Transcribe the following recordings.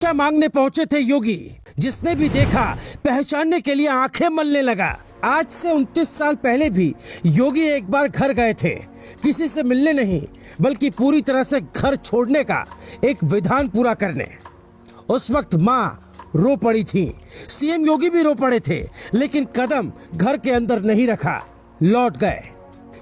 भिक्षा मांगने पहुंचे थे योगी। जिसने भी देखा पहचानने के लिए आंखें मलने लगा। आज से 29 साल पहले भी योगी एक बार घर गए थे, किसी से मिलने नहीं बल्कि पूरी तरह से घर छोड़ने का एक विधान पूरा करने। उस वक्त माँ रो पड़ी थी, सीएम योगी भी रो पड़े थे, लेकिन कदम घर के अंदर नहीं रखा, लौट गए।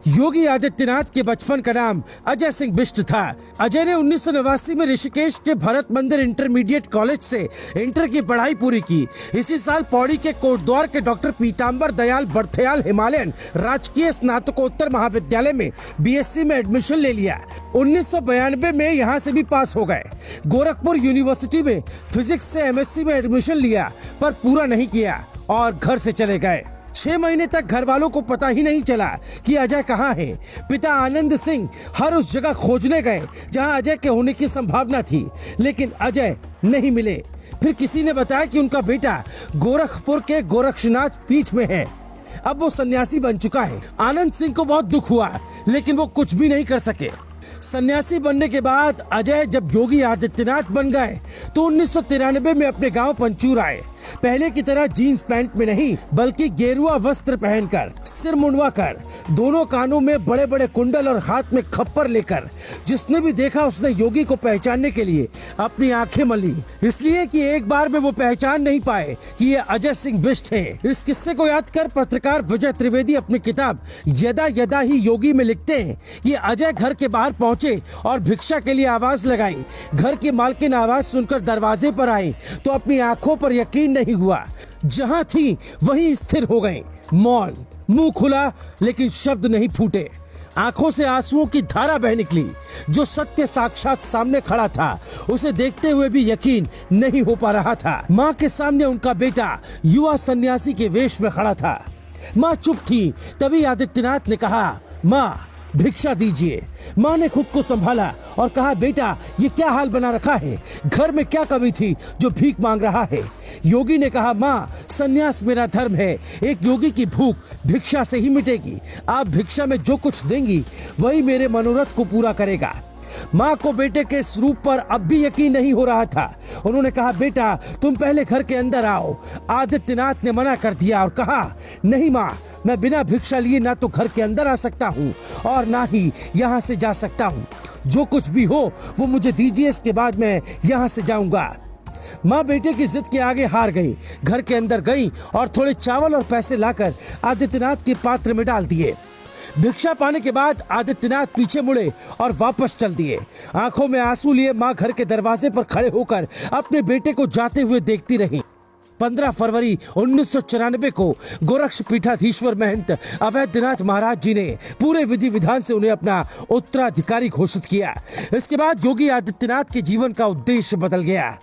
योगी आदित्यनाथ के बचपन का नाम अजय सिंह बिष्ट था। अजय ने 1989 में ऋषिकेश के भरत मंदिर इंटरमीडिएट कॉलेज से इंटर की पढ़ाई पूरी की। इसी साल पौड़ी के कोटद्वार के डॉक्टर पीताम्बर दयाल बर्थयाल हिमालयन राजकीय स्नातकोत्तर महाविद्यालय में बीएससी में एडमिशन ले लिया। 1992 में यहाँ से भी पास हो गए। गोरखपुर यूनिवर्सिटी में फिजिक्स से एमएससी में एडमिशन लिया, पर पूरा नहीं किया और घर से चले गए। 6 महीने तक घर वालों को पता ही नहीं चला कि अजय कहाँ है। पिता आनंद सिंह हर उस जगह खोजने गए जहां अजय के होने की संभावना थी, लेकिन अजय नहीं मिले। फिर किसी ने बताया कि उनका बेटा गोरखपुर के गोरक्षनाथ पीठ में है, अब वो सन्यासी बन चुका है। आनंद सिंह को बहुत दुख हुआ, लेकिन वो कुछ भी नहीं कर सके। सन्यासी बनने के बाद अजय जब योगी आदित्यनाथ बन गए तो 1993 में अपने गांव पंचूर आए। पहले की तरह जीन्स पैंट में नहीं, बल्कि गेरुआ वस्त्र पहनकर, सिर मुंडवा कर, दोनों कानों में बड़े बड़े कुंडल और हाथ में खप्पर लेकर। जिसने भी देखा उसने योगी को पहचानने के लिए अपनी आंखें मली, इसलिए कि एक बार में वो पहचान नहीं पाए कि ये अजय सिंह बिष्ट हैं। इस किस्से को याद कर पत्रकार विजय त्रिवेदी अपनी किताब यदा यदा ही योगी में लिखते हैं कि अजय घर के बाहर पहुंचे और भिक्षा के लिए आवाज लगाई। घर की मालकिन आवाज सुनकर दरवाजे पर आई तो अपनी आंखों पर यकीन नहीं हुआ, जहां थी वहीं स्थिर हो गई। मौन, मुंह खुला लेकिन शब्द नहीं फूटे। आंखों से आंसुओं की धारा बह निकली। जो सत्य साक्षात सामने खड़ा था, उसे देखते हुए भी यकीन नहीं हो पा रहा था। माँ के सामने उनका बेटा युवा सन्यासी के वेश में खड़ा था। माँ चुप थी, तभी आदित्यनाथ ने कहा, माँ भिक्षा दीजिए। माँ ने खुद को संभाला और कहा, बेटा ये क्या हाल बना रखा है, घर में क्या कमी थी जो भीख मांग रहा है। योगी ने कहा, माँ सन्यास मेरा धर्म है, एक योगी की भूख भिक्षा से ही मिटेगी। आप भिक्षा में जो कुछ देंगी वही मेरे मनोरथ को पूरा करेगा। माँ को बेटे के इस रूप पर अब भी यकीन नहीं हो रहा था। उन्होंने कहा, बेटा तुम पहले घर के अंदर आओ। आदित्यनाथ ने मना कर दिया और कहा, नहीं माँ, मैं बिना भिक्षा लिए ना तो घर के अंदर आ सकता हूँ और ना ही यहाँ से जा सकता हूँ। जो कुछ भी हो वो मुझे दीजिए, इसके बाद मैं यहाँ से जाऊंगा। माँ बेटे की जिद के आगे हार गई। घर के अंदर गई और थोड़े चावल और पैसे लाकर आदित्यनाथ के पात्र में डाल दिए। भिक्षा पाने के बाद आदित्यनाथ पीछे मुड़े और वापस चल दिए। आंखों में आंसू लिए माँ घर के दरवाजे पर खड़े होकर अपने बेटे को जाते हुए देखती रही। 15 फरवरी 1994 को गोरक्ष पीठाधीश्वर महंत अवैधनाथ महाराज जी ने पूरे विधि विधान से उन्हें अपना उत्तराधिकारी घोषित किया। इसके बाद योगी आदित्यनाथ के जीवन का उद्देश्य बदल गया।